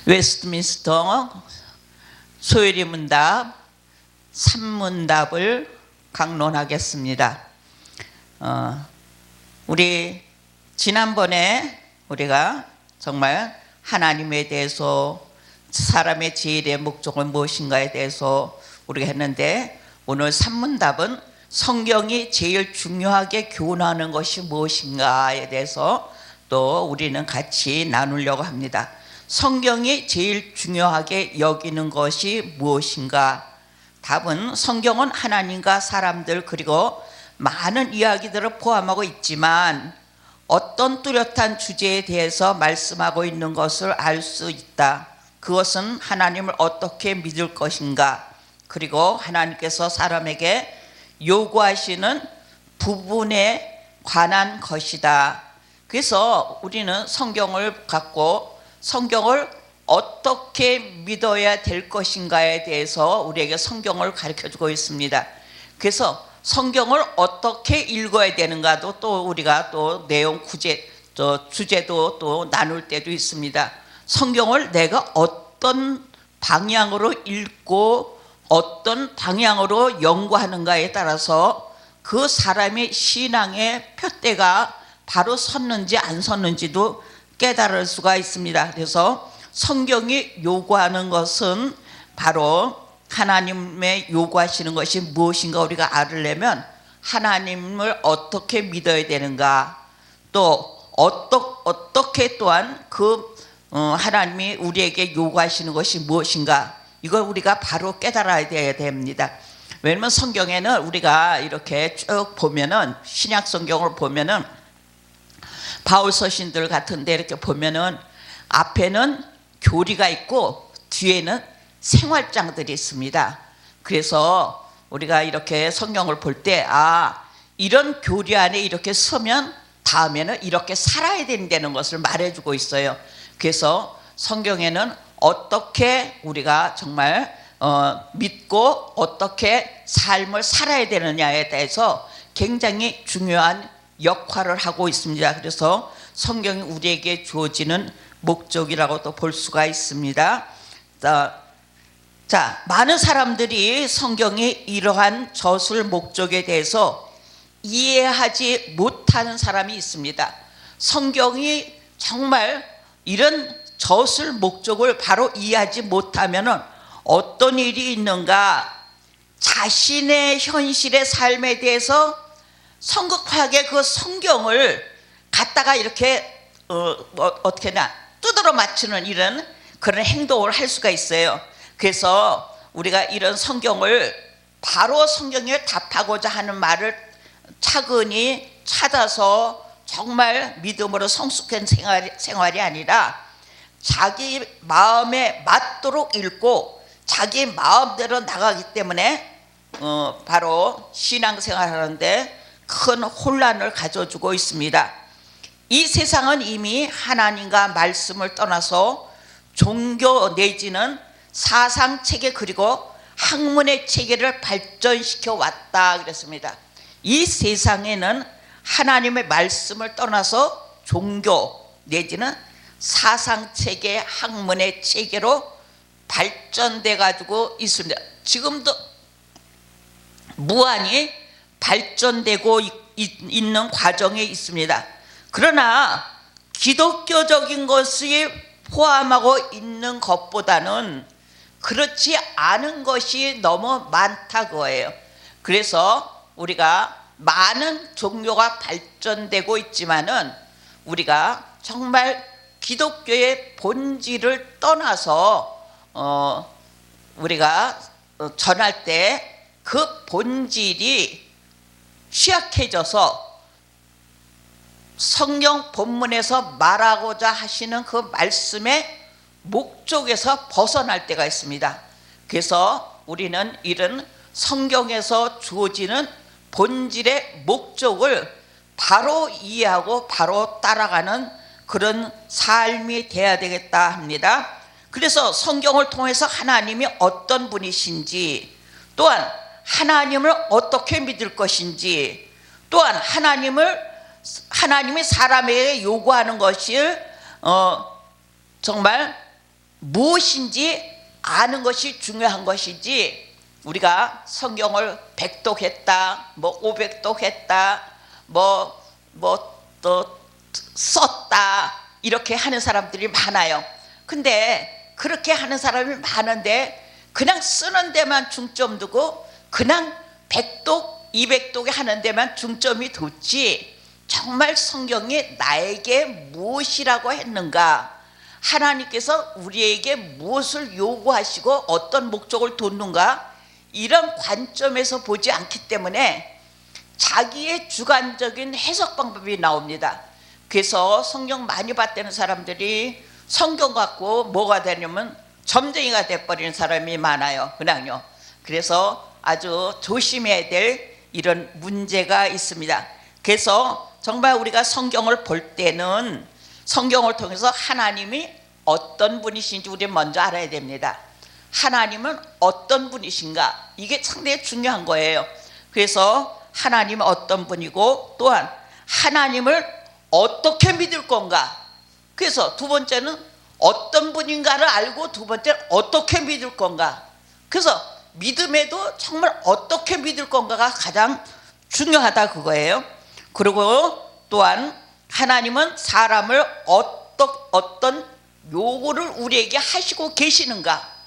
웨스트민스터 소요리 문답 3문답을 강론하겠습니다. 우리 지난번에 우리가 정말 하나님에 대해서 사람의 제일의 목적은 무엇인가에 대해서 우리가 했는데, 오늘 3문답은 성경이 제일 중요하게 교훈하는 것이 무엇인가에 대해서 또 우리는 같이 나누려고 합니다. 성경이 제일 중요하게 여기는 것이 무엇인가? 답은 성경은 하나님과 사람들 그리고 많은 이야기들을 포함하고 있지만 어떤 뚜렷한 주제에 대해서 말씀하고 있는 것을 알 수 있다. 그것은 하나님을 어떻게 믿을 것인가, 그리고 하나님께서 사람에게 요구하시는 부분에 관한 것이다. 그래서 우리는 성경을 갖고 성경을 어떻게 믿어야 될 것인가에 대해서 우리에게 성경을 가르쳐주고 있습니다. 그래서 성경을 어떻게 읽어야 되는가도 또 우리가 또 내용 주제도 또 나눌 때도 있습니다. 성경을 내가 어떤 방향으로 읽고 어떤 방향으로 연구하는가에 따라서 그 사람의 신앙의 표대가 바로 섰는지 안 섰는지도 깨달을 수가 있습니다. 그래서 성경이 요구하는 것은 바로 하나님의 요구하시는 것이 무엇인가 우리가 알으려면 하나님을 어떻게 믿어야 되는가, 또 어떻게 또한 하나님이 우리에게 요구하시는 것이 무엇인가, 이걸 우리가 바로 깨달아야 됩니다. 왜냐하면 성경에는 우리가 이렇게 쭉 보면은, 신약 성경을 보면은 바울 서신들 같은데 이렇게 보면은 앞에는 교리가 있고 뒤에는 생활장들이 있습니다. 그래서 우리가 이렇게 성경을 볼 때 이런 교리 안에 이렇게 서면 다음에는 이렇게 살아야 된다는 것을 말해주고 있어요. 그래서 성경에는 어떻게 우리가 정말 믿고 어떻게 삶을 살아야 되느냐에 대해서 굉장히 중요한 역할을 하고 있습니다. 그래서 성경이 우리에게 주어지는 목적이라고도 볼 수가 있습니다. 자, 많은 사람들이 성경의 이러한 저술 목적에 대해서 이해하지 못하는 사람이 있습니다. 성경이 정말 이런 저술 목적을 바로 이해하지 못하면 어떤 일이 있는가, 자신의 현실의 삶에 대해서 성급하게 그 성경을 갖다가 이렇게 어떻게나 두드러 맞추는 이런 그런 행동을 할 수가 있어요. 그래서 우리가 이런 성경을 바로 성경에 답하고자 하는 말을 차근히 찾아서 정말 믿음으로 성숙한 생활이 아니라 자기 마음에 맞도록 읽고 자기 마음대로 나가기 때문에 바로 신앙생활하는데 큰 혼란을 가져주고 있습니다. 이 세상은 이미 하나님과 말씀을 떠나서 종교 내지는 사상체계 그리고 학문의 체계를 발전시켜 왔다 그랬습니다. 이 세상에는 하나님의 말씀을 떠나서 종교 내지는 사상체계 학문의 체계로 발전돼 가지고 있습니다. 지금도 무한히 발전되고 있는 과정에 있습니다. 그러나 기독교적인 것이 포함하고 있는 것보다는 그렇지 않은 것이 너무 많다 그거예요. 그래서 우리가 많은 종교가 발전되고 있지만은 우리가 정말 기독교의 본질을 떠나서 우리가 전할 때 그 본질이 취약해져서 성경 본문에서 말하고자 하시는 그 말씀의 목적에서 벗어날 때가 있습니다. 그래서 우리는 이런 성경에서 주어지는 본질의 목적을 바로 이해하고 바로 따라가는 그런 삶이 돼야 되겠다 합니다. 그래서 성경을 통해서 하나님이 어떤 분이신지, 또한 하나님을 어떻게 믿을 것인지, 또한 하나님이 사람에게 요구하는 것을 정말 무엇인지 아는 것이 중요한 것이지, 우리가 성경을 100독했다, 뭐 500독했다, 또 썼다, 이렇게 하는 사람들이 많아요. 근데 그렇게 하는 사람이 많은데 그냥 쓰는 데만 중점 두고 그냥 100독, 200독에 하는 데만 중점이 뒀지, 정말 성경이 나에게 무엇이라고 했는가, 하나님께서 우리에게 무엇을 요구하시고 어떤 목적을 뒀는가, 이런 관점에서 보지 않기 때문에 자기의 주관적인 해석 방법이 나옵니다. 그래서 성경 많이 봤다는 사람들이 성경 갖고 뭐가 되냐면 점쟁이가 돼버리는 사람이 많아요. 그냥요. 그래서 아주 조심해야 될 이런 문제가 있습니다. 그래서 정말 우리가 성경을 볼 때는 성경을 통해서 하나님이 어떤 분이신지 우리 먼저 알아야 됩니다. 하나님은 어떤 분이신가, 이게 상당히 중요한 거예요. 그래서 하나님은 어떤 분이고, 또한 하나님을 어떻게 믿을 건가. 그래서 두 번째는 어떤 분인가를 알고, 두 번째는 어떻게 믿을 건가. 그래서 믿음에도 정말 어떻게 믿을 건가가 가장 중요하다, 그거예요. 그리고 또한 하나님은 사람을 어떤 요구를 우리에게 하시고 계시는가,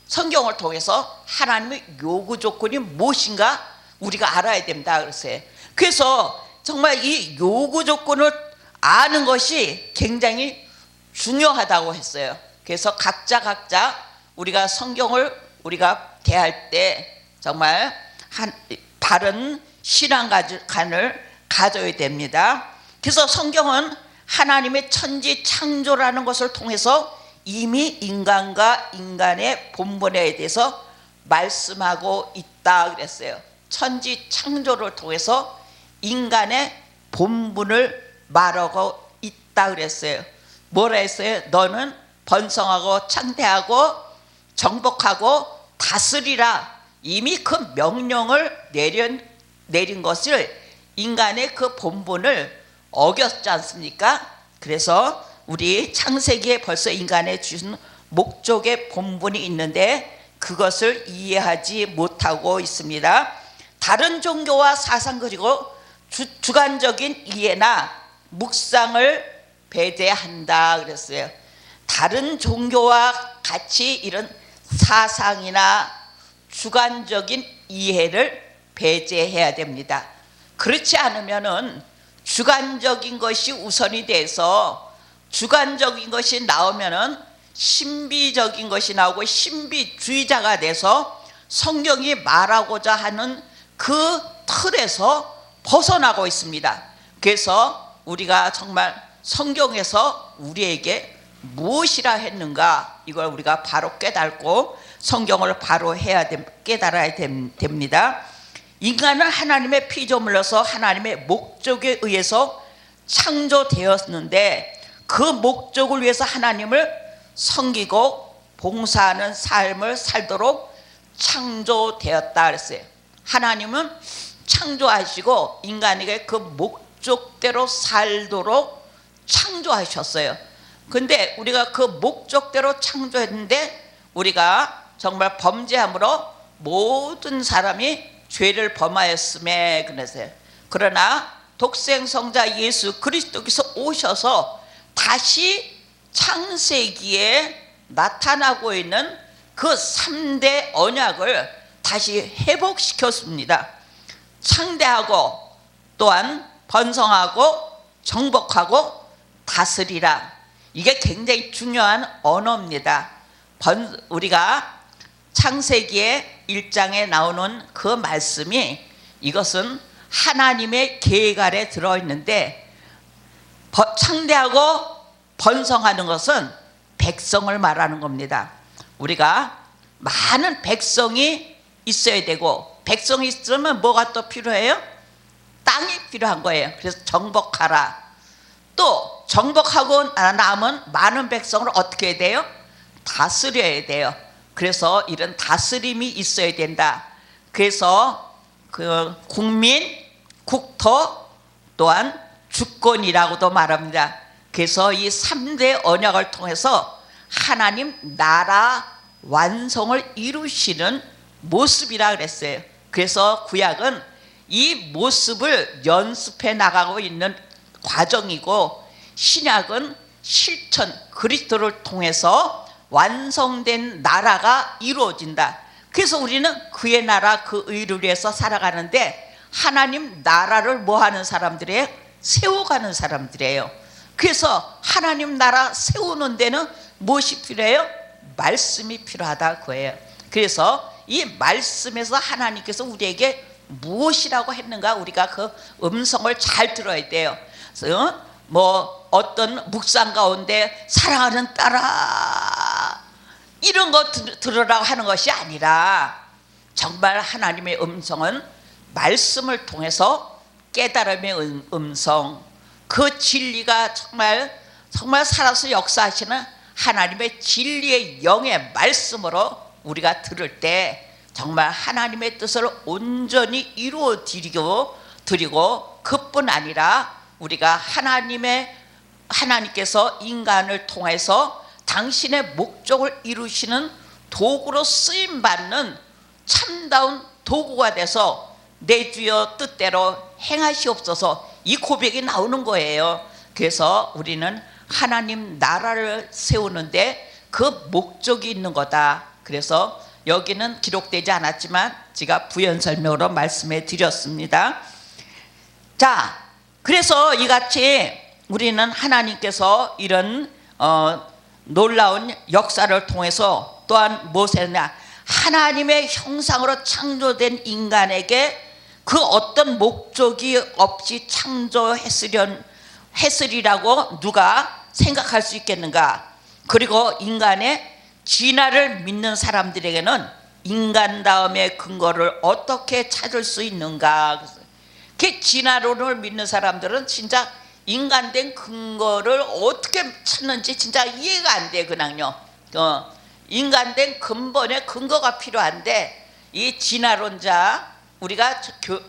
성경을 통해서 하나님의 요구 조건이 무엇인가 우리가 알아야 된다 그랬어요. 그래서 정말 이 요구 조건을 아는 것이 굉장히 중요하다고 했어요. 그래서 각자 우리가 성경을 우리가 대할 때 정말 바른 신앙관을 가져야 됩니다. 그래서 성경은 하나님의 천지 창조라는 것을 통해서 이미 인간과 인간의 본분에 대해서 말씀하고 있다 그랬어요. 천지 창조를 통해서 인간의 본분을 말하고 있다 그랬어요. 뭐라 했어요? 너는 번성하고 창대하고 정복하고 다스리라. 이미 그 명령을 내린 것을, 인간의 그 본분을 어겼지 않습니까? 그래서 우리 창세기에 벌써 인간에 주신 목적의 본분이 있는데 그것을 이해하지 못하고 있습니다. 다른 종교와 사상 그리고 주관적인 이해나 묵상을 배제한다 그랬어요. 다른 종교와 같이 이런 사상이나 주관적인 이해를 배제해야 됩니다. 그렇지 않으면은 주관적인 것이 우선이 돼서, 주관적인 것이 나오면은 신비적인 것이 나오고 신비주의자가 돼서 성경이 말하고자 하는 그 틀에서 벗어나고 있습니다. 그래서 우리가 정말 성경에서 우리에게 무엇이라 했는가, 이걸 우리가 바로 깨닫고 성경을 바로 깨달아야 됩니다. 인간은 하나님의 피조물로서 하나님의 목적에 의해서 창조되었는데 그 목적을 위해서 하나님을 섬기고 봉사하는 삶을 살도록 창조되었다 그랬어요. 하나님은 창조하시고 인간에게 그 목적대로 살도록 창조하셨어요. 근데 우리가 그 목적대로 창조했는데 우리가 정말 범죄함으로 모든 사람이 죄를 범하였음에 그랬어요. 그러나 독생성자 예수 그리스도께서 오셔서 다시 창세기에 나타나고 있는 그 3대 언약을 다시 회복시켰습니다. 창대하고 또한 번성하고 정복하고 다스리라. 이게 굉장히 중요한 언어입니다. 우리가 창세기의 1장에 나오는 그 말씀이, 이것은 하나님의 계획 아래 들어있는데, 창대하고 번성하는 것은 백성을 말하는 겁니다. 우리가 많은 백성이 있어야 되고, 백성이 있으면 뭐가 또 필요해요? 땅이 필요한 거예요. 그래서 정복하라. 또 정복하고 남은 많은 백성을 어떻게 해야 돼요? 다스려야 돼요. 그래서 이런 다스림이 있어야 된다. 그래서 그 국민, 국토 또한 주권이라고도 말합니다. 그래서 이 3대 언약을 통해서 하나님 나라 완성을 이루시는 모습이라 그랬어요. 그래서 구약은 이 모습을 연습해 나가고 있는 과정이고, 신약은 실천, 그리스도를 통해서 완성된 나라가 이루어진다. 그래서 우리는 그의 나라, 그 의를 위해서 살아가는데, 하나님 나라를 뭐 하는 사람들이에요? 세워가는 사람들이에요. 그래서 하나님 나라 세우는 데는 무엇이 필요해요? 말씀이 필요하다 그거예요. 그래서 이 말씀에서 하나님께서 우리에게 무엇이라고 했는가, 우리가 그 음성을 잘 들어야 돼요. 그래서 뭐 어떤 묵상 가운데 사랑하는 딸아 이런 거 들으라고 하는 것이 아니라, 정말 하나님의 음성은 말씀을 통해서 깨달음의 음성, 그 진리가 정말 살아서 역사하시는 하나님의 진리의 영의 말씀으로 우리가 들을 때 정말 하나님의 뜻을 온전히 이루어 드리고, 그뿐 아니라 우리가 하나님께서 인간을 통해서 당신의 목적을 이루시는 도구로 쓰임받는 참다운 도구가 돼서 내 주여 뜻대로 행하시옵소서, 이 고백이 나오는 거예요. 그래서 우리는 하나님 나라를 세우는데 그 목적이 있는 거다. 그래서 여기는 기록되지 않았지만 제가 부연 설명으로 말씀해 드렸습니다. 자, 그래서 이같이 우리는 하나님께서 이런 놀라운 역사를 통해서 또한 무엇이냐, 하나님의 형상으로 창조된 인간에게 그 어떤 목적이 없이 창조했으리라고 누가 생각할 수 있겠는가. 그리고 인간의 진화를 믿는 사람들에게는 인간다움의 근거를 어떻게 찾을 수 있는가. 그 진화론을 믿는 사람들은 진짜 인간된 근거를 어떻게 찾는지 진짜 이해가 안 돼. 그냥요. 인간된 근본의 근거가 필요한데, 이 진화론자, 우리가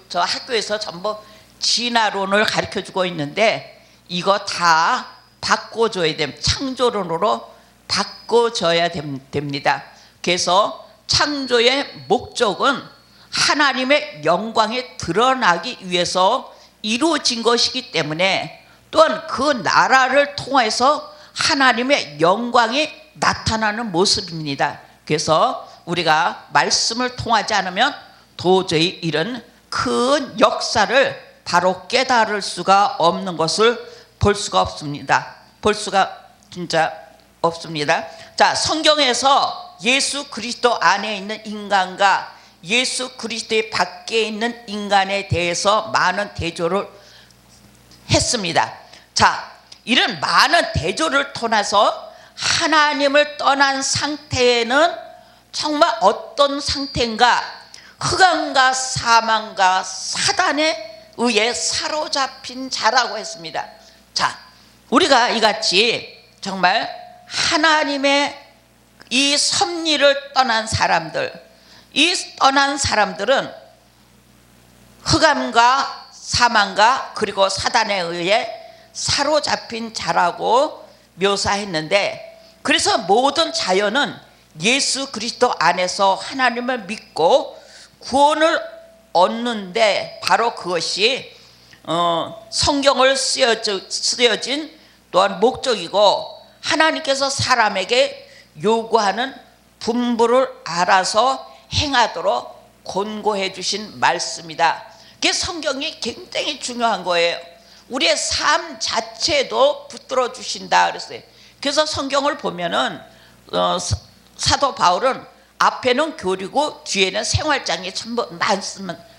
저 학교에서 전부 진화론을 가르쳐주고 있는데 이거 다 바꿔줘야 됩니다. 창조론으로 바꿔줘야 됩니다. 그래서 창조의 목적은 하나님의 영광이 드러나기 위해서 이루어진 것이기 때문에, 또한 그 나라를 통해서 하나님의 영광이 나타나는 모습입니다. 그래서 우리가 말씀을 통하지 않으면 도저히 이런 큰 역사를 바로 깨달을 수가 없는 것을 볼 수가 없습니다. 볼 수가 진짜 없습니다. 자, 성경에서 예수 그리스도 안에 있는 인간과 예수 그리스도의 밖에 있는 인간에 대해서 많은 대조를 했습니다. 자, 이런 많은 대조를 통해서 하나님을 떠난 상태에는 정말 어떤 상태인가, 흑암과 사망과 사단에 의해 사로잡힌 자라고 했습니다. 자, 우리가 이같이 정말 하나님의 이 섭리를 떠난 사람들, 이 떠난 사람들은 흑암과 사망과 그리고 사단에 의해 사로잡힌 자라고 묘사했는데, 그래서 모든 자연은 예수 그리스도 안에서 하나님을 믿고 구원을 얻는데, 바로 그것이 성경을 쓰여진 또한 목적이고, 하나님께서 사람에게 요구하는 분부를 알아서 행하도록 권고해 주신 말씀이다. 그게 성경이 굉장히 중요한 거예요. 우리의 삶 자체도 붙들어 주신다 그랬어요. 그래서 성경을 보면은 사도 바울은 앞에는 교리고 뒤에는 생활장이 전부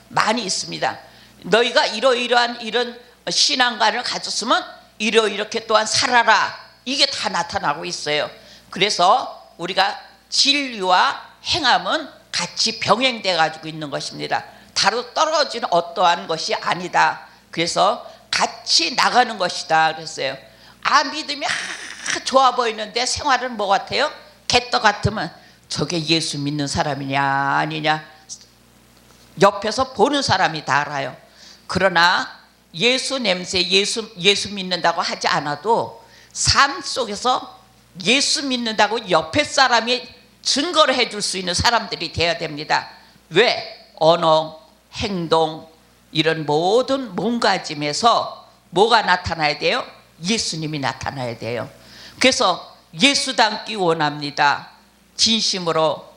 많이 있습니다. 너희가 이러이러한 이런 신앙관을 가졌으면 이렇게 또한 살아라, 이게 다 나타나고 있어요. 그래서 우리가 진리와 행함은 같이 병행돼 가지고 있는 것입니다. 다로 떨어지는 어떠한 것이 아니다. 그래서 같이 나가는 것이다 그랬어요. 믿음이 좋아 보이는데 생활은 뭐 같아요? 개떡 같으면 저게 예수 믿는 사람이냐 아니냐 옆에서 보는 사람이 다 알아요. 그러나 예수 냄새, 예수 믿는다고 하지 않아도 삶 속에서 예수 믿는다고 옆에 사람이 증거를 해줄 수 있는 사람들이 되어야 됩니다. 왜? 언어, 행동 이런 모든 몸가짐에서 뭐가 나타나야 돼요? 예수님이 나타나야 돼요. 그래서 예수 닮기 원합니다. 진심으로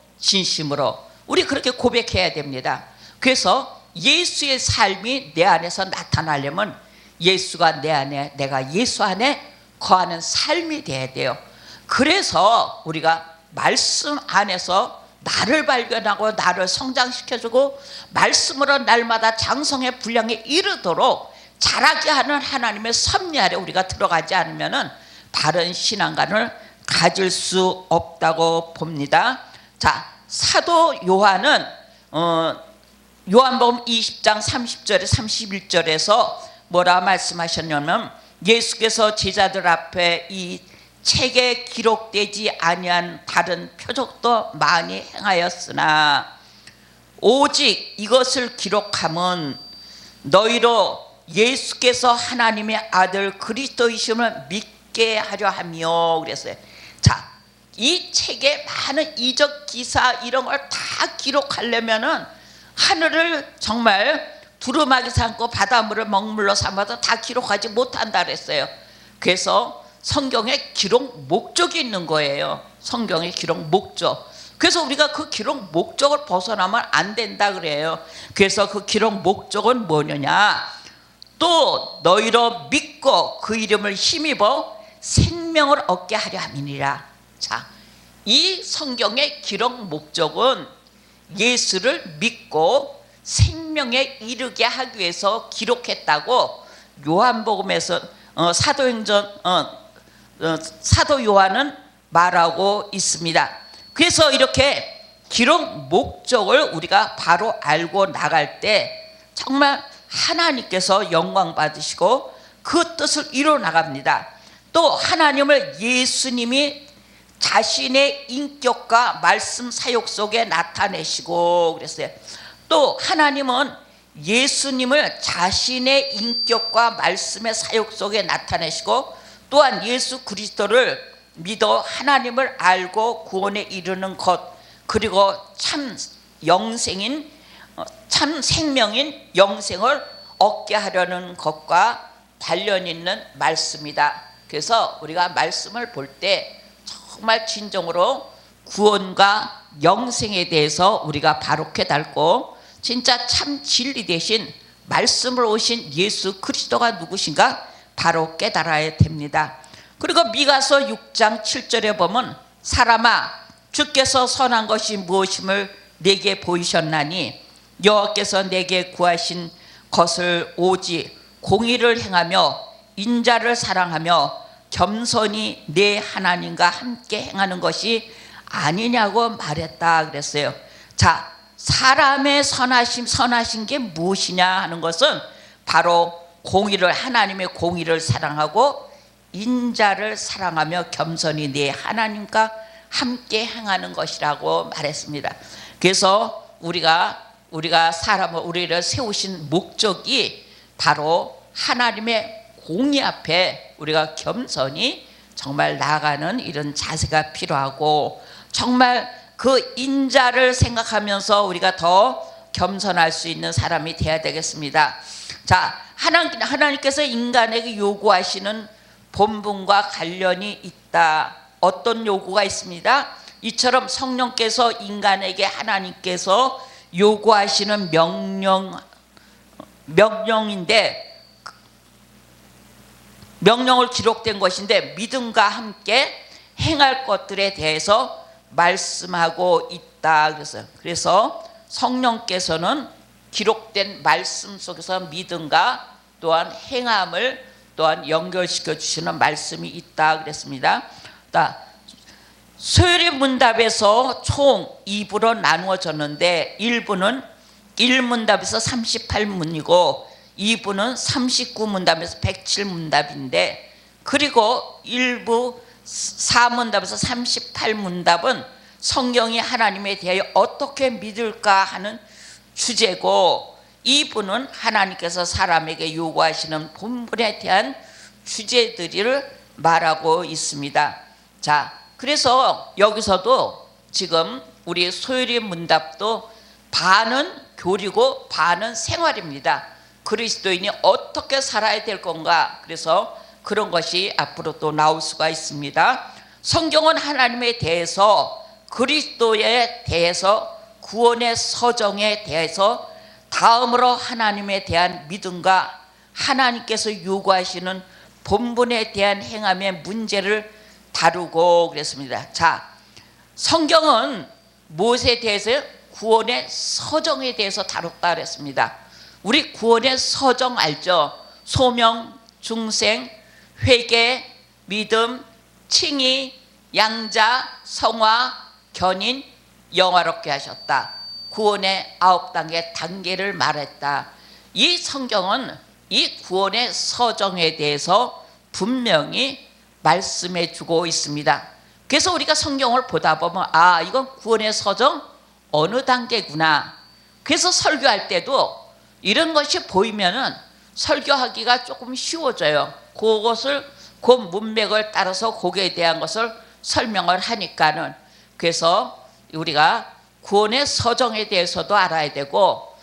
우리 그렇게 고백해야 됩니다. 그래서 예수의 삶이 내 안에서 나타나려면 예수가 내 안에, 내가 예수 안에 거하는 삶이 돼야 돼요. 그래서 우리가 말씀 안에서 나를 발견하고 나를 성장시켜주고 말씀으로 날마다 장성의 분량에 이르도록 자라게 하는 하나님의 섭리 아래 우리가 들어가지 않으면 바른 신앙관을 가질 수 없다고 봅니다. 자, 사도 요한은 요한복음 20장 30절에 31절에서 뭐라 말씀하셨냐면 예수께서 제자들 앞에 이 책에 기록되지 아니한 다른 표적도 많이 행하였으나 오직 이것을 기록함은 너희로 예수께서 하나님의 아들 그리스도이심을 믿게 하려 하며 그랬어요. 자, 이 책에 많은 이적 기사 이런 걸 다 기록하려면은 하늘을 정말 두루마기 삼고 바닷물을 먹물로 삼아도 다 기록하지 못한다 그랬어요. 그래서 성경에 기록 목적이 있는 거예요. 성경의 기록 목적. 그래서 우리가 그 기록 목적을 벗어나면 안 된다 그래요. 그래서 그 기록 목적은 뭐냐냐? 또 너희로 믿고 그 이름을 힘입어 생명을 얻게 하려 함이니라. 자, 이 성경의 기록 목적은 예수를 믿고 생명에 이르게 하기 위해서 기록했다고 요한복음에서 사도행전 사도 요한은 말하고 있습니다. 그래서 이렇게 기록 목적을 우리가 바로 알고 나갈 때 정말 하나님께서 영광 받으시고 그 뜻을 이루어 나갑니다. 또 하나님을 예수님이 자신의 인격과 말씀 사역 속에 나타내시고 그랬어요. 또 하나님은 예수님을 자신의 인격과 말씀의 사역 속에 나타내시고 또한 예수 그리스도를 믿어 하나님을 알고 구원에 이르는 것 그리고 참 영생인 참 생명인 영생을 얻게 하려는 것과 관련 있는 말씀이다. 그래서 우리가 말씀을 볼 때 정말 진정으로 구원과 영생에 대해서 우리가 바로 깨닫고 진짜 참 진리 대신 말씀을 오신 예수 그리스도가 누구신가 바로 깨달아야 됩니다. 그리고 미가서 6장 7절에 보면 사람아 주께서 선한 것이 무엇임을 내게 보이셨나니 여호와께서 내게 구하신 것을 오직 공의를 행하며 인자를 사랑하며 겸손히 내 하나님과 함께 행하는 것이 아니냐고 말했다 그랬어요. 자, 사람의 선하신 게 무엇이냐 하는 것은 바로 공의를 하나님의 공의를 사랑하고 인자를 사랑하며 겸손히 내 하나님과 함께 행하는 것이라고 말했습니다. 그래서 우리가 사람을 우리를 세우신 목적이 바로 하나님의 공의 앞에 우리가 겸손히 정말 나아가는 이런 자세가 필요하고 정말 그 인자를 생각하면서 우리가 더 겸손할 수 있는 사람이 되어야 되겠습니다. 자, 하나님께서 인간에게 요구하시는 본분과 관련이 있다. 어떤 요구가 있습니다. 이처럼 성령께서 인간에게 하나님께서 요구하시는 명령인데 명령을 기록된 것인데 믿음과 함께 행할 것들에 대해서 말씀하고 있다. 그래서 성령께서는 기록된 말씀 속에서 믿음과 또한 행함을 또한 연결시켜 주시는 말씀이 있다 그랬습니다. 수요일 문답에서 총 2부로 나누어졌는데 1부는 1문답에서 38문이고 2부는 39문답에서 107문답인데 그리고 1부 4문답에서 38문답은 성경이 하나님에 대하여 어떻게 믿을까 하는 주제고 2부는 하나님께서 사람에게 요구하시는 본분에 대한 주제들을 말하고 있습니다. 자, 그래서 여기서도 지금 우리 소율이 문답도 반은 교리고 반은 생활입니다. 그리스도인이 어떻게 살아야 될 건가. 그래서 그런 것이 앞으로 또 나올 수가 있습니다. 성경은 하나님에 대해서, 그리스도에 대해서, 구원의 서정에 대해서, 다음으로 하나님에 대한 믿음과 하나님께서 요구하시는 본분에 대한 행함의 문제를 다루고 그랬습니다. 자, 성경은 무엇에 대해서? 구원의 서정에 대해서 다뤘다 그랬습니다. 우리 구원의 서정 알죠? 소명, 중생, 회개, 믿음, 칭의, 양자, 성화, 견인, 영화롭게 하셨다. 구원의 9단계를 말했다. 이 성경은 이 구원의 서정에 대해서 분명히 말씀해 주고 있습니다. 그래서 우리가 성경을 보다 보면 아, 이건 구원의 서정 어느 단계구나. 그래서 설교할 때도 이런 것이 보이면은 설교하기가 조금 쉬워져요. 그것을 그 문맥을 따라서 거기에 대한 것을 설명을 하니까는. 그래서 우리가 구원의 서정에 대해서도 알아야 되고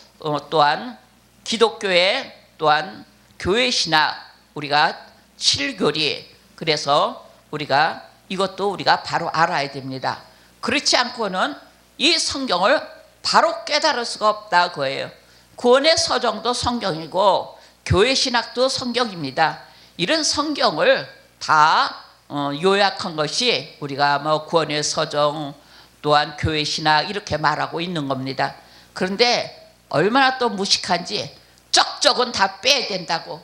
또한 기독교의 또한 교회 신학, 우리가 칠교리, 그래서 우리가 이것도 우리가 바로 알아야 됩니다. 그렇지 않고는 이 성경을 바로 깨달을 수가 없다 그거예요. 구원의 서정도 성경이고 교회 신학도 성경입니다. 이런 성경을 다 요약한 것이 우리가 뭐 구원의 서정 또한 교회 신학 이렇게 말하고 있는 겁니다. 그런데 얼마나 또 무식한지 쩍쩍은 다 빼야 된다고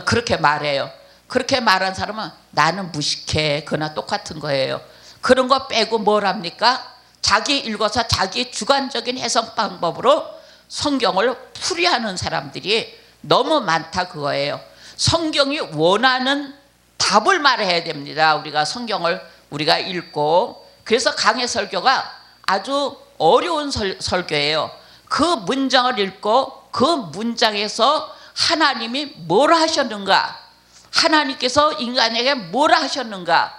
그렇게 말해요. 그렇게 말한 사람은 나는 무식해, 그나 똑같은 거예요. 그런 거 빼고 뭘 합니까? 자기 읽어서 자기 주관적인 해석 방법으로 성경을 풀이하는 사람들이 너무 많다 그거예요. 성경이 원하는 답을 말해야 됩니다. 우리가 성경을 우리가 읽고, 그래서 강해 설교가 아주 어려운 설교예요. 그 문장을 읽고 그 문장에서 하나님이 뭘 하셨는가, 하나님께서 인간에게 뭘 하셨는가,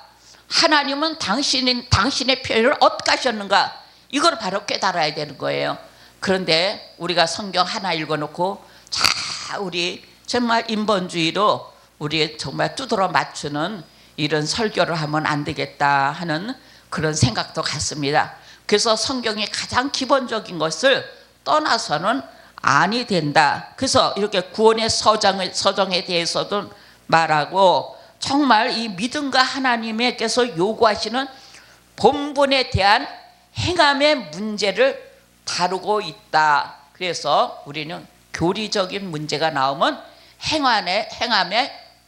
하나님은 당신의 표현을 어떻게 하셨는가, 이걸 바로 깨달아야 되는 거예요. 그런데 우리가 성경 하나 읽어놓고 자, 우리 정말 인본주의로 우리 정말 두드러 맞추는 이런 설교를 하면 안 되겠다 하는 그런 생각도 같습니다. 그래서 성경의 가장 기본적인 것을 떠나서는 아니 된다. 그래서 이렇게 구원의 서정에 대해서도 말하고 정말 이 믿음과 하나님께서 요구하시는 본분에 대한 행함의 문제를 다루고 있다. 그래서 우리는 교리적인 문제가 나오면 행함의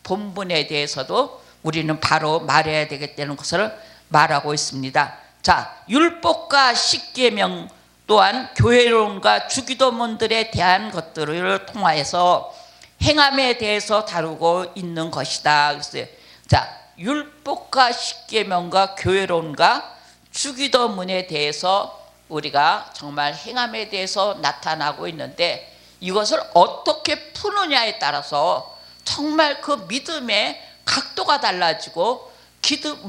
본분에 대해서도 우리는 바로 말해야 되겠다는 것을 말하고 있습니다. 자, 율법과 십계명 또한 교회론과 주기도문들에 대한 것들을 통하여서 행함에 대해서 다루고 있는 것이다. 그랬어요. 자, 율법과 십계명과 교회론과 주기도문에 대해서 우리가 정말 행함에 대해서 나타나고 있는데, 이것을 어떻게 푸느냐에 따라서 정말 그 믿음의 각도가 달라지고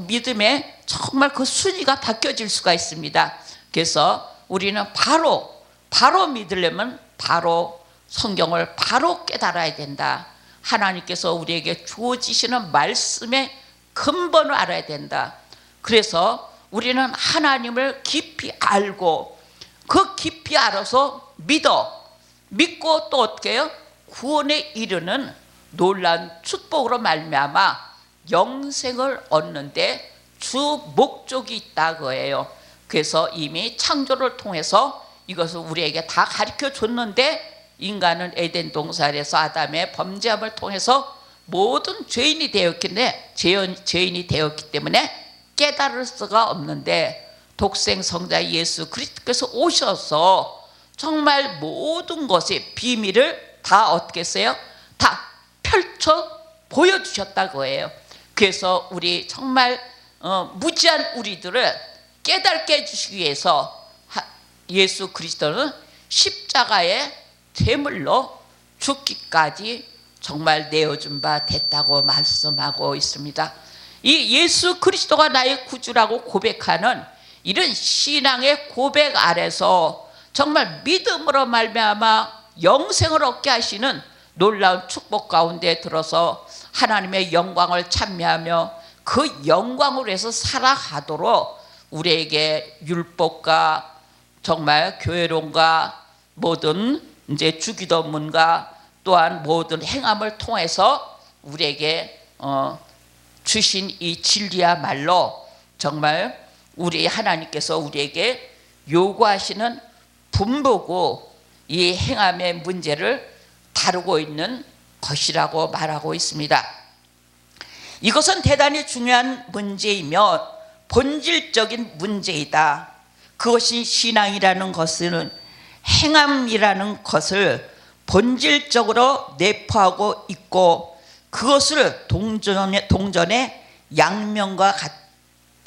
믿음의 정말 그 순위가 바뀌어질 수가 있습니다. 그래서 우리는 바로 믿으려면 바로 성경을 바로 깨달아야 된다. 하나님께서 우리에게 주어지시는 말씀의 근본을 알아야 된다. 그래서 우리는 하나님을 깊이 알고 그 깊이 알아서 믿고 또 어떻게 해요? 구원에 이르는 놀라운 축복으로 말미암아 영생을 얻는데 주 목적이 있다 그거예요. 그래서 이미 창조를 통해서 이것을 우리에게 다 가르쳐 줬는데, 인간은 에덴 동산에서 아담의 범죄함을 통해서 모든 죄인이 되었기 때문에 깨달을 수가 없는데, 독생 성자 예수 그리스도께서 오셔서 정말 모든 것의 비밀을 다 어떻게 했어요? 다 펼쳐 보여주셨다 거예요. 그래서 우리 정말 무지한 우리들을 깨닫게 해주시기 위해서 예수 그리스도는 십자가의 제물로 죽기까지 정말 내어준 바 됐다고 말씀하고 있습니다. 이 예수 그리스도가 나의 구주라고 고백하는 이런 신앙의 고백 아래서 정말 믿음으로 말미암아 영생을 얻게 하시는 놀라운 축복 가운데 들어서 하나님의 영광을 찬미하며 그 영광으로 해서 살아가도록 우리에게 율법과 정말 교회론과 모든 이제 주기도문과 또한 모든 행함을 통해서 우리에게 주신 이 진리야말로 정말 우리 하나님께서 우리에게 요구하시는 분보고 이 행함의 문제를 다루고 있는 것이라고 말하고 있습니다. 이것은 대단히 중요한 문제이며 본질적인 문제이다. 그것이 신앙이라는 것은 행함이라는 것을 본질적으로 내포하고 있고 그것을 동전의 양면과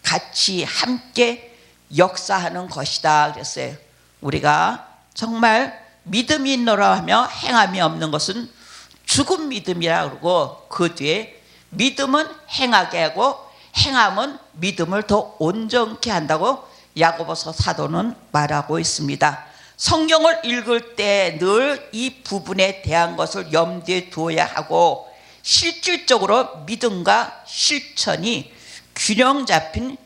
같이 함께 역사하는 것이다 그랬어요. 우리가 정말 믿음이 있노라 하며 행함이 없는 것은 죽은 믿음이라 그러고 그 뒤에 믿음은 행하게 하고 행함은 믿음을 더 온전케 한다고 야고보서 사도는 말하고 있습니다. 성경을 읽을 때 늘 이 부분에 대한 것을 염두에 두어야 하고 실질적으로 믿음과 실천이 균형 잡힌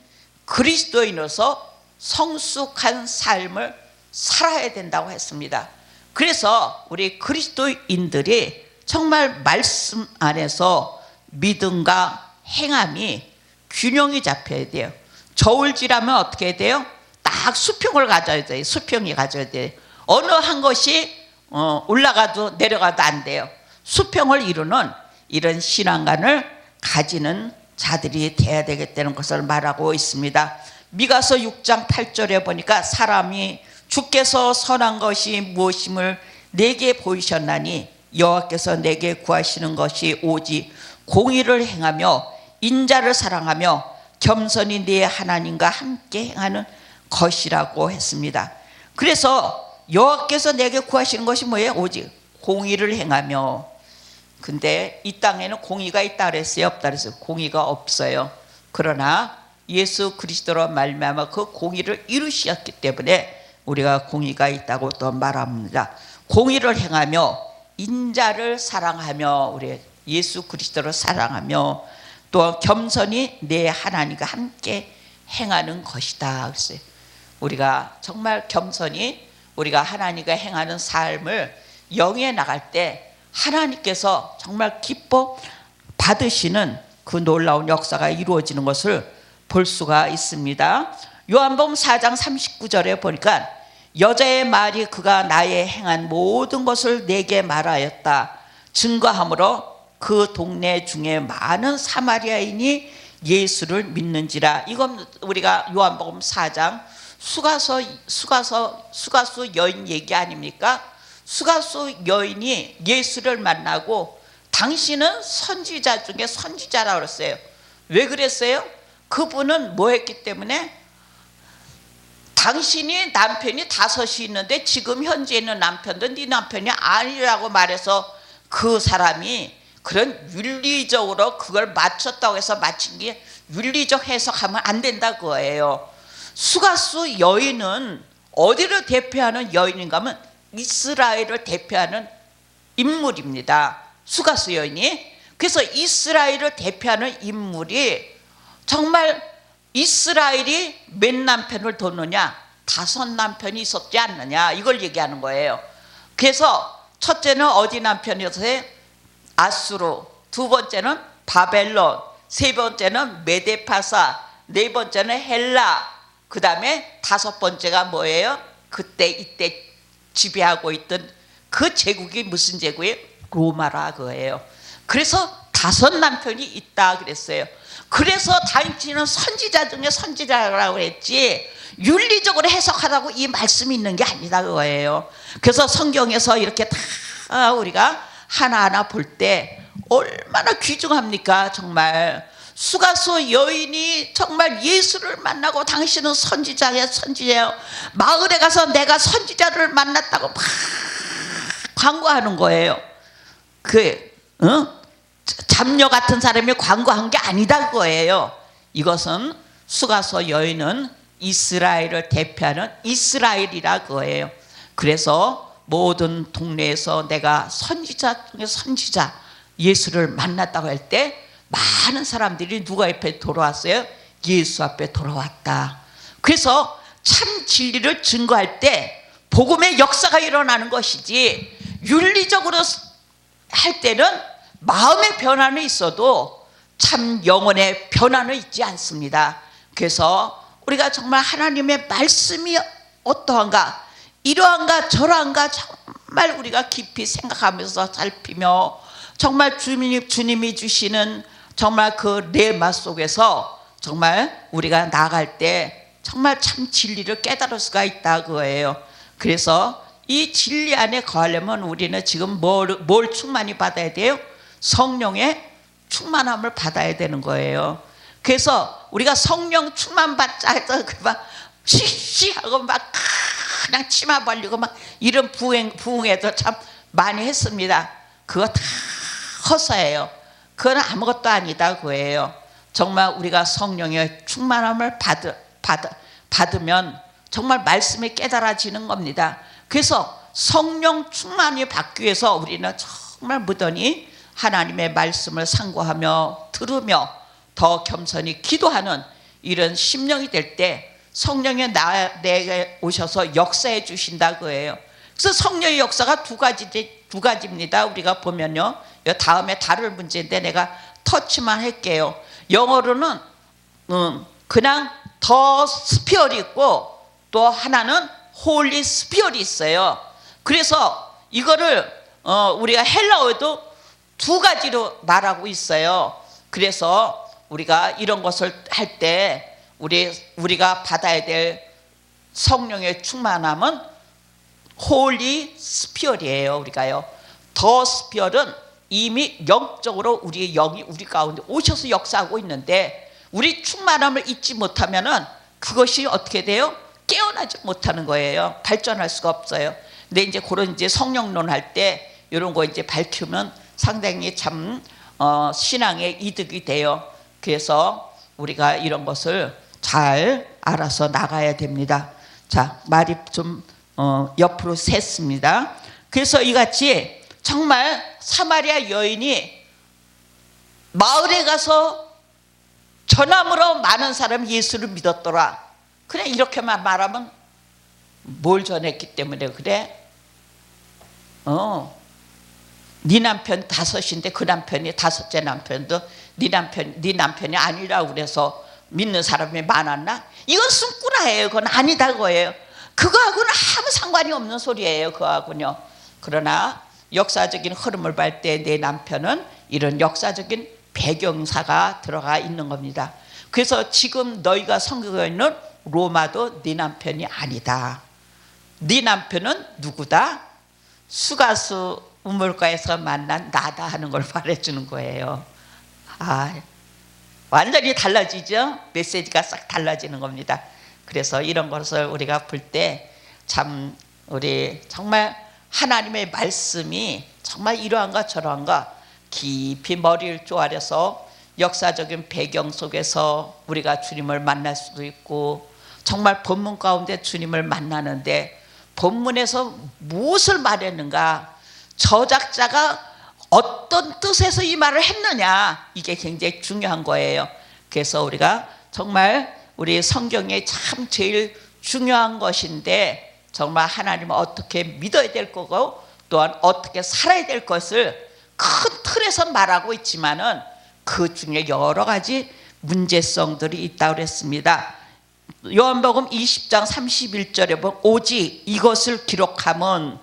그리스도인으로서 성숙한 삶을 살아야 된다고 했습니다. 그래서 우리 그리스도인들이 정말 말씀 안에서 믿음과 행함이 균형이 잡혀야 돼요. 저울질하면 어떻게 해야 돼요? 딱 수평을 가져야 돼요. 수평이 가져야 돼요. 어느 한 것이 올라가도 내려가도 안 돼요. 수평을 이루는 이런 신앙관을 가지는 자들이 돼야 되겠다는 것을 말하고 있습니다. 미가서 6장 8절에 보니까 사람이 주께서 선한 것이 무엇임을 내게 보이셨나니 여호와께서 내게 구하시는 것이 오직 공의를 행하며 인자를 사랑하며 겸손히 네 하나님과 함께 행하는 것이라고 했습니다. 그래서 여호와께서 내게 구하시는 것이 뭐예요? 오직 공의를 행하며. 근데 이 땅에는 공의가 있다 그랬어요? 없다 그랬어요? 공의가 없어요. 그러나 예수 그리스도로 말미암아 그 공의를 이루셨기 때문에 우리가 공의가 있다고 또 말합니다. 공의를 행하며 인자를 사랑하며 우리 예수 그리스도를 사랑하며 또 겸손히 내 하나님과 함께 행하는 것이다 그랬어요. 우리가 정말 겸손히 우리가 하나님과 행하는 삶을 영위해 나갈 때 하나님께서 정말 기뻐 받으시는 그 놀라운 역사가 이루어지는 것을 볼 수가 있습니다. 요한복음 4장 39절에 보니까 여자의 말이 그가 나의 행한 모든 것을 내게 말하였다 증거하므로 그 동네 중에 많은 사마리아인이 예수를 믿는지라. 이건 우리가 요한복음 4장 수가수 여인 얘기 아닙니까? 수가수 여인이 예수를 만나고 당신은 선지자 중에 선지자라고 그랬어요. 왜 그랬어요? 그분은 뭐 했기 때문에 당신이 남편이 5이 있는데 지금 현재 있는 남편도 네 남편이 아니라고 말해서 그 사람이 그런 윤리적으로 그걸 맞췄다고 해서 맞힌 게 윤리적 해석하면 안 된다 그거예요. 수가수 여인은 어디를 대표하는 여인인가 하면 이스라엘을 대표하는 인물입니다. 수가수 여인이. 그래서 이스라엘을 대표하는 인물이 정말 이스라엘이 몇 남편을 뒀느냐? 5 남편이 있었지 않느냐? 이걸 얘기하는 거예요. 그래서 첫째는 어디 남편이었어요? 아수르. 두 번째는 바벨론. 세 번째는 메데파사. 네 번째는 헬라. 그 다음에 5번째가 뭐예요? 그때 이때 지배하고 있던 그 제국이 무슨 제국이에요? 로마라 그거예요. 그래서 5 남편이 있다 그랬어요. 그래서 당신은 선지자 중에 선지자라고 했지 윤리적으로 해석하라고 이 말씀이 있는 게 아니다 그거예요. 그래서 성경에서 이렇게 다 우리가 하나하나 볼 때 얼마나 귀중합니까? 정말 수가수 여인이 정말 예수를 만나고 당신은 선지자예요, 선지자예요. 마을에 가서 내가 선지자를 만났다고 막 광고하는 거예요. 잡녀 같은 사람이 광고한 게 아니다 그거예요. 이것은 수가서 여인은 이스라엘을 대표하는 이스라엘이라 그거예요. 그래서 모든 동네에서 내가 선지자 중에 선지자 예수를 만났다고 할 때 많은 사람들이 누가 앞에 돌아왔어요? 예수 앞에 돌아왔다. 그래서 참 진리를 증거할 때 복음의 역사가 일어나는 것이지, 윤리적으로 할 때는 마음의 변화는 있어도 참 영혼의 변화는 있지 않습니다. 그래서 우리가 정말 하나님의 말씀이 어떠한가, 이러한가 저러한가 정말 우리가 깊이 생각하면서 살피며 정말 주님이 주시는 정말 그 레마 속에서 정말 우리가 나아갈 때 정말 참 진리를 깨달을 수가 있다 그거예요. 그래서 이 진리 안에 거하려면 우리는 지금 뭘 충만히 받아야 돼요? 성령의 충만함을 받아야 되는 거예요. 그래서 우리가 성령 충만 받자 해서 막 시시하고 막 그냥 치마 벌리고 막 이런 부흥회도 참 많이 했습니다. 그거 다 허사예요. 그건 아무것도 아니다 그거예요. 정말 우리가 성령의 충만함을 받으면 정말 말씀이 깨달아지는 겁니다. 그래서 성령 충만이 받기 위해서 우리는 정말 무던히 하나님의 말씀을 상고하며 들으며 더 겸손히 기도하는 이런 심령이 될 때 성령이 내게 오셔서 역사해 주신다 그거예요. 그래서 성령의 역사가 두 가지입니다. 우리가 보면요, 다음에 다룰 문제인데 내가 터치만 할게요. 영어로는 그냥 더 스피얼이 있고 또 하나는 홀리 스피얼이 있어요. 그래서 이거를 우리가 헬라어에도 두 가지로 말하고 있어요. 그래서 우리가 이런 것을 할 때 우리가 받아야 될 성령의 충만함은 홀리 스피얼이에요. 우리가요, 더 스피얼은 이미 영적으로 우리의 영이 우리 가운데 오셔서 역사하고 있는데 우리 충만함을 잊지 못하면은 그것이 어떻게 돼요? 깨어나지 못하는 거예요. 발전할 수가 없어요. 근데 이제 그런 성령론 할 때 이런 거 이제 밝히면 상당히 참 신앙에 이득이 돼요. 그래서 우리가 이런 것을 잘 알아서 나가야 됩니다. 자, 말이 좀 옆으로 샜습니다. 그래서 이같이 정말 사마리아 여인이 마을에 가서 전함으로 많은 사람이 예수를 믿었더라. 그래, 이렇게만 말하면 뭘 전했기 때문에 그래? 네 남편 다섯인데 그 남편이 다섯째 남편도 네 남편이 아니라고 그래서 믿는 사람이 많았나? 이건 숨꾸라예요. 그건 아니다 거예요. 그거하고는 아무 상관이 없는 소리예요. 그거하고는요. 그러나 역사적인 흐름을 볼 때 내 남편은 이런 역사적인 배경사가 들어가 있는 겁니다. 그래서 지금 너희가 섬기고 있는 로마도 네 남편이 아니다. 네 남편은 누구다? 수가수 우물가에서 만난 나다 하는 걸 말해주는 거예요. 완전히 달라지죠. 메시지가 싹 달라지는 겁니다. 그래서 이런 것을 우리가 볼 때 참 우리 정말 하나님의 말씀이 정말 이러한가 저러한가 깊이 머리를 쪼아려서 역사적인 배경 속에서 우리가 주님을 만날 수도 있고, 정말 본문 가운데 주님을 만나는데 본문에서 무엇을 말했는가, 저작자가 어떤 뜻에서 이 말을 했느냐, 이게 굉장히 중요한 거예요. 그래서 우리가 정말 우리 성경에 참 제일 중요한 것인데 정말 하나님을 어떻게 믿어야 될 거고 또한 어떻게 살아야 될 것을 큰 틀에서 말하고 있지만은 그 중에 여러 가지 문제성들이 있다고 그랬습니다. 요한복음 20장 31절에 보면 오직 이것을 기록함은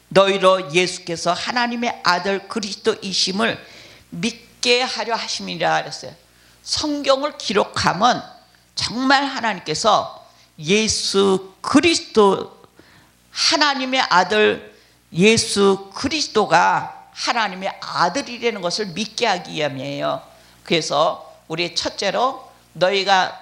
너희로 예수께서 하나님의 아들 그리스도이심을 믿게 하려 하심이라 그랬어요. 성경을 기록함은 정말 하나님께서 예수 그리스도, 하나님의 아들 예수 그리스도가 하나님의 아들이라는 것을 믿게 하기 위함이에요. 그래서 우리 첫째로 너희가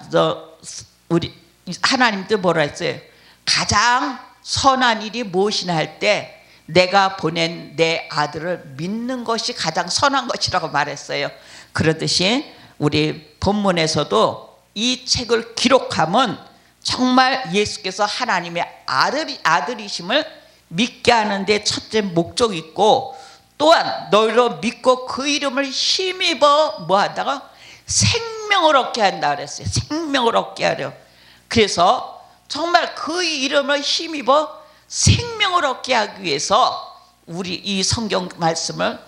우리 하나님도 뭐라 했어요? 가장 선한 일이 무엇이나 할 때 내가 보낸 내 아들을 믿는 것이 가장 선한 것이라고 말했어요. 그러듯이 우리 본문에서도 이 책을 기록하면 정말 예수께서 하나님의 아들이심을 믿게 하는데 첫째 목적이 있고, 또한 너희로 믿고 그 이름을 힘입어 뭐 한다고? 생명을 얻게 한다 그랬어요. 생명을 얻게 하려. 그래서 정말 그 이름을 힘입어 생명을 얻게 하기 위해서 우리 이 성경 말씀을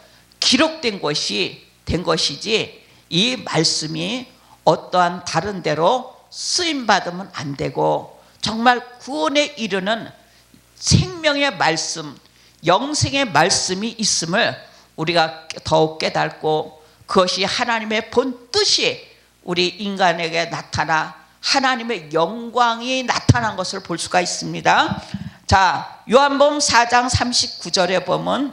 기록된 것이 된 것이지, 이 말씀이 어떠한 다른 데로 쓰임 받으면 안 되고, 정말 구원에 이르는 생명의 말씀, 영생의 말씀이 있음을 우리가 더욱 깨닫고, 그것이 하나님의 본 뜻이 우리 인간에게 나타나 하나님의 영광이 나타난 것을 볼 수가 있습니다. 자, 요한복음 4장 39절에 보면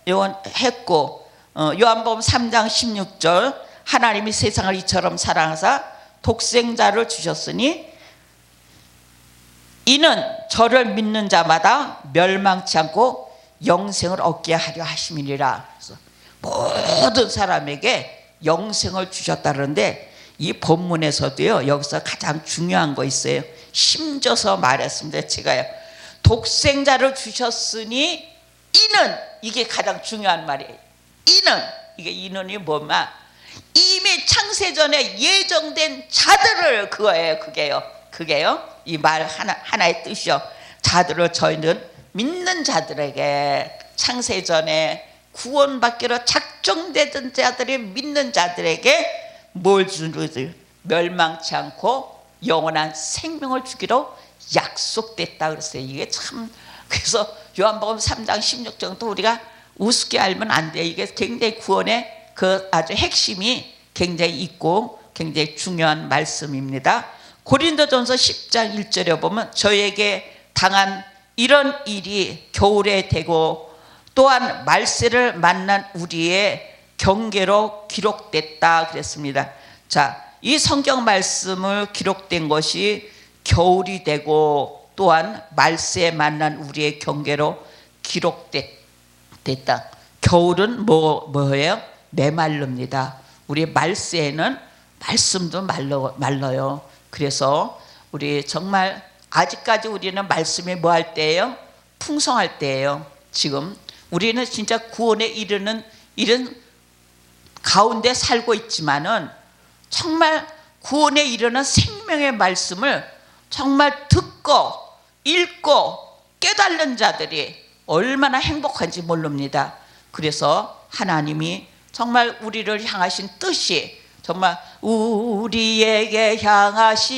요한복음 3장 16절, 하나님이 세상을 이처럼 사랑하사 독생자를 주셨으니 이는 저를 믿는 자마다 멸망치 않고 영생을 얻게 하려 하심이니라. 그래서 모든 사람에게 영생을 주셨다는데, 이 본문에서도요, 여기서 가장 중요한 거 있어요. 힘줘서 말했습니다. 제가요, 독생자를 주셨으니 이는, 이게 가장 중요한 말이에요. 이는이 뭐냐? 이미 창세전에 예정된 자들을, 그게요. 이 말 하나의 뜻이요. 자들을, 저희는 믿는 자들에게, 창세전에 구원받기로 작정되던 자들이 믿는 자들에게 뭘 주는지, 멸망치 않고 영원한 생명을 주기로 약속됐다 그랬어요. 이게 참, 그래서 요한복음 3장 16절도 우리가 우습게 알면 안 돼요. 이게 굉장히 구원의 그 아주 핵심이 굉장히 있고 굉장히 중요한 말씀입니다. 고린도전서 10장 1절에 보면 저에게 당한 이런 일이 겨울에 되고 또한 말세를 만난 우리의 경계로 기록됐다 그랬습니다. 자, 이 성경 말씀을 기록된 것이 겨울이 되고 또한 말세에 만난 우리의 경계로 기록됐다. 겨울은 뭐예요? 메말릅니다. 우리 말세에는 말씀도 말라요. 그래서 우리 정말 아직까지 우리는 말씀이 뭐 할 때예요? 풍성할 때예요. 지금 우리는 진짜 구원에 이르는 이런 가운데 살고 있지만은 정말 구원에 이르는 생명의 말씀을 정말 듣고 읽고 깨달는 자들이 얼마나 행복한지 모릅니다. 그래서 하나님이 정말 우리를 향하신 뜻이, 정말 우리에게 향하신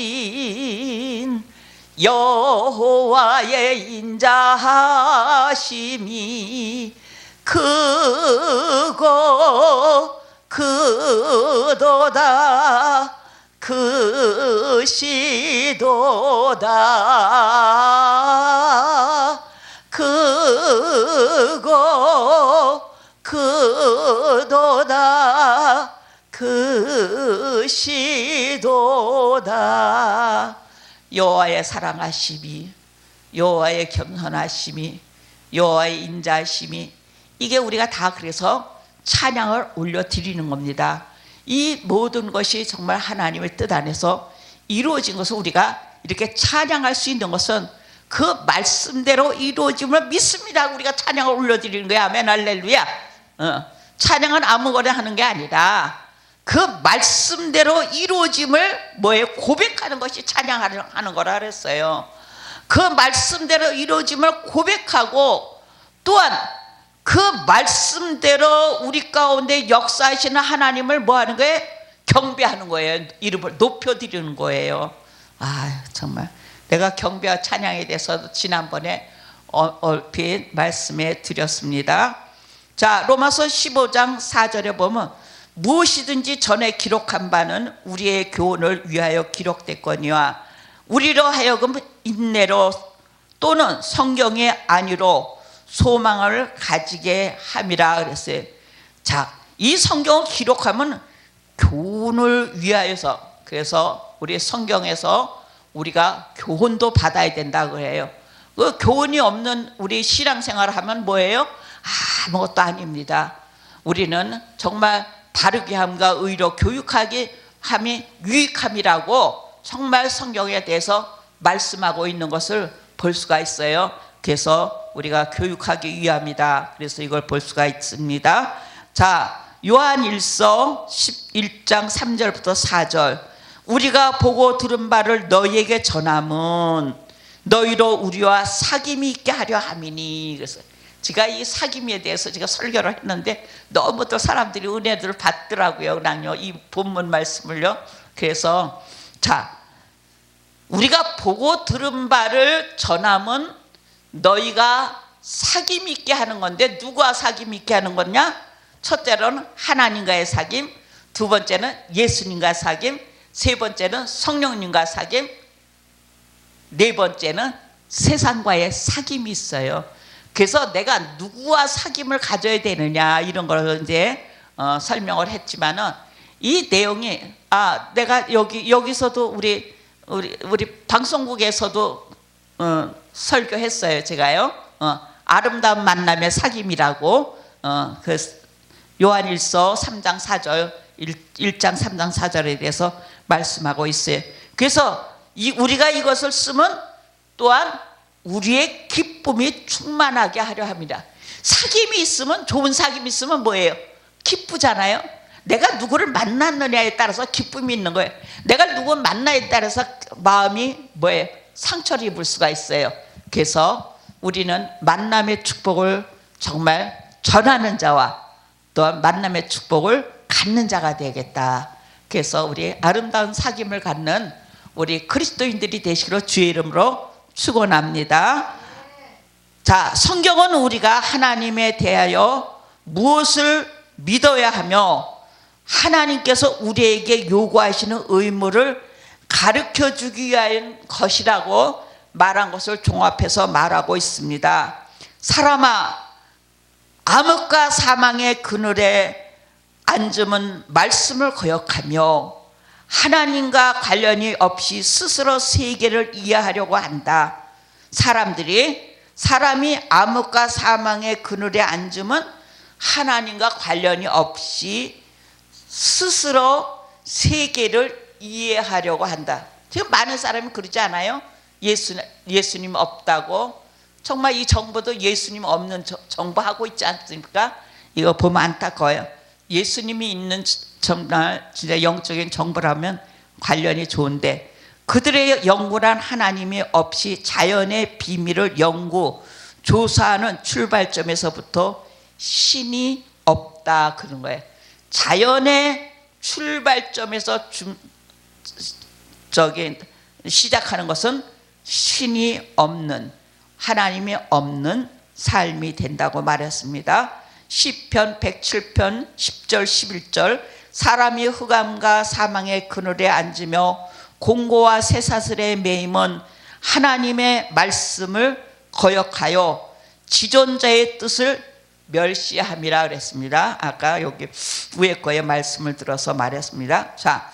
여호와의 인자하심이 그도다 그시도다 그도다 그시도다. 여호와의 사랑하심이, 여호와의 겸손하심이, 여호와의 인자하심이, 이게 우리가 다 그래서 찬양을 올려드리는 겁니다. 이 모든 것이 정말 하나님의 뜻 안에서 이루어진 것을 우리가 이렇게 찬양할 수 있는 것은 그 말씀대로 이루어짐을 믿습니다. 우리가 찬양을 올려드리는 거야. 아멘, 할렐루야. 찬양은 아무거나 하는 게 아니라 그 말씀대로 이루어짐을 고백하는 것이 찬양하는 거라 그랬어요. 그 말씀대로 이루어짐을 고백하고 또한 그 말씀대로 우리 가운데 역사하시는 하나님을 뭐 하는 거예요? 경배하는 거예요. 이름을 높여드리는 거예요. 아, 정말 내가 경배와 찬양에 대해서 지난번에 얼핏 말씀해 드렸습니다. 자, 로마서 15장 4절에 보면 무엇이든지 전에 기록한 바는 우리의 교훈을 위하여 기록됐거니와 우리로 하여금 인내로 또는 성경의 안위로 소망을 가지게 함이라 그랬어요. 자, 이 성경을 기록하면 교훈을 위하여서, 그래서 우리 성경에서 우리가 교훈도 받아야 된다고 해요. 그 교훈이 없는 우리 신앙생활을 하면 뭐예요? 아무것도 아닙니다. 우리는 정말 바르게 함과 의로 교육하게 함이 유익함이라고 정말 성경에 대해서 말씀하고 있는 것을 볼 수가 있어요. 그래서 우리가 교육하기 위함이다. 그래서 이걸 볼 수가 있습니다. 자, 요한일서 11장 3절부터 4절. 우리가 보고 들은 바를 너희에게 전함은 너희로 우리와 사귐이 있게 하려 함이니. 그래서 제가 이 사귐에 대해서 제가 설교를 했는데 너무 또 사람들이 은혜들을 받더라고요. 그냥요, 이 본문 말씀을요. 그래서 자, 우리가 보고 들은 바를 전함은 너희가 사귐 있게 하는 건데, 누구와 사귐 있게 하는 거냐? 첫째로는 하나님과의 사귐, 두 번째는 예수님과 사귐, 세 번째는 성령님과 사귐, 네 번째는 세상과의 사귐이 있어요. 그래서 내가 누구와 사귐을 가져야 되느냐, 이런 걸 이제 설명을 했지만은, 이 내용이 내가 여기서도 우리 방송국에서도 설교했어요. 제가요. 아름다운 만남의 사귐이라고 그 요한일서 3장 4절 1장 3장 4절에 대해서 말씀하고 있어요. 그래서 우리가 이것을 쓰면 또한 우리의 기쁨이 충만하게 하려 합니다. 사귐이 있으면, 좋은 사귐이 있으면 뭐예요? 기쁘잖아요. 내가 누구를 만났느냐에 따라서 기쁨이 있는 거예요. 내가 누구 만나에 따라서 마음이 뭐예요? 상처를 입을 수가 있어요. 그래서 우리는 만남의 축복을 정말 전하는 자와 또한 만남의 축복을 갖는 자가 되겠다. 그래서 우리 아름다운 사귐을 갖는 우리 그리스도인들이 되시기로 주의 이름으로 축원합니다. 자, 성경은 우리가 하나님에 대하여 무엇을 믿어야 하며 하나님께서 우리에게 요구하시는 의무를 가르쳐 주기 위한 것이라고 말한 것을 종합해서 말하고 있습니다. 사람아, 암흑과 사망의 그늘에 앉으면 말씀을 거역하며 하나님과 관련이 없이 스스로 세계를 이해하려고 한다. 사람이 암흑과 사망의 그늘에 앉으면 하나님과 관련이 없이 스스로 세계를 이해하려고 한다. 지금 많은 사람이 그러지 않아요? 예수님 없다고. 정말 이 정부도 예수님 없는 정부 하고 있지 않습니까? 이거 보면 안타까워요. 예수님이 있는 정말 진짜 영적인 정부라면 관련이 좋은데, 그들의 연구란 하나님이 없이 자연의 비밀을 연구 조사하는 출발점에서부터 신이 없다, 그런 거예요. 자연의 출발점에서 시작하는 것은 신이 없는, 하나님이 없는 삶이 된다고 말했습니다. 시편 107편 10절 11절. 사람이 흑암과 사망의 그늘에 앉으며 공고와 쇠사슬에 매임은 하나님의 말씀을 거역하여 지존자의 뜻을 멸시함이라 그랬습니다. 아까 여기 위에 거에 말씀을 들어서 말했습니다. 자,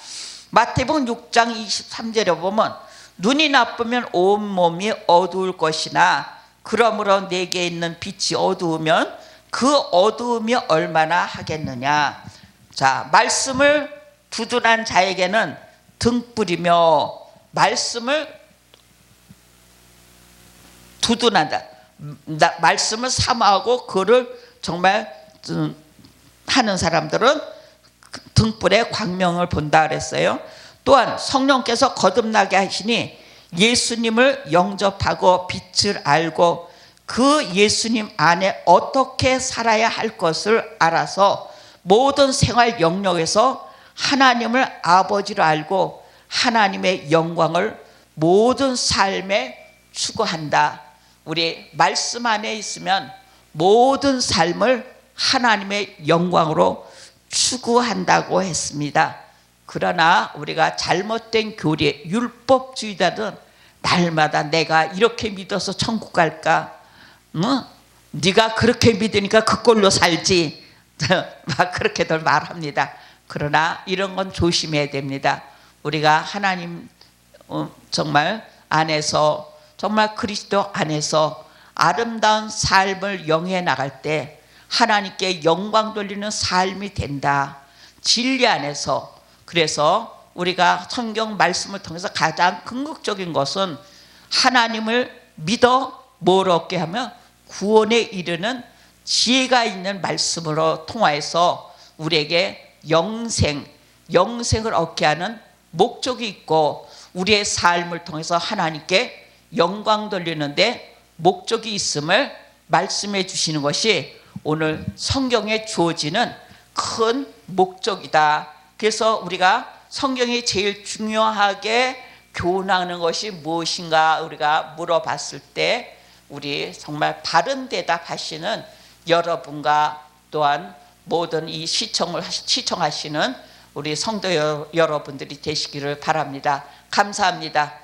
마태복음 6장 23절에 보면 눈이 나쁘면 온 몸이 어두울 것이나 그러므로 내게 있는 빛이 어두우면 그 어두움이 얼마나 하겠느냐. 자, 말씀을 두둔한 자에게는 등불이며, 말씀을 두둔한다, 말씀을 사모하고 그를 정말 하는 사람들은 등불의 광명을 본다 그랬어요. 또한 성령께서 거듭나게 하시니 예수님을 영접하고 빛을 알고 그 예수님 안에 어떻게 살아야 할 것을 알아서 모든 생활 영역에서 하나님을 아버지로 알고 하나님의 영광을 모든 삶에 추구한다. 우리 말씀 안에 있으면 모든 삶을 하나님의 영광으로 추구한다고 했습니다. 그러나 우리가 잘못된 교리, 율법주의자들은 날마다 내가 이렇게 믿어서 천국 갈까? 네가 그렇게 믿으니까 그꼴로 살지. 막 그렇게들 말합니다. 그러나 이런 건 조심해야 됩니다. 우리가 하나님 정말 안에서 정말 그리스도 안에서 아름다운 삶을 영위해 나갈 때 하나님께 영광 돌리는 삶이 된다. 진리 안에서. 그래서 우리가 성경 말씀을 통해서 가장 궁극적인 것은 하나님을 믿어 뭘 얻게 하면 구원에 이르는 지혜가 있는 말씀으로 통하여서 우리에게 영생을 얻게 하는 목적이 있고 우리의 삶을 통해서 하나님께 영광 돌리는데 목적이 있음을 말씀해 주시는 것이 오늘 성경에 주어지는 큰 목적이다. 그래서 우리가 성경이 제일 중요하게 교훈하는 것이 무엇인가 우리가 물어봤을 때 우리 정말 바른 대답하시는 여러분과 또한 모든 이 시청하시는 우리 성도 여러분들이 되시기를 바랍니다. 감사합니다.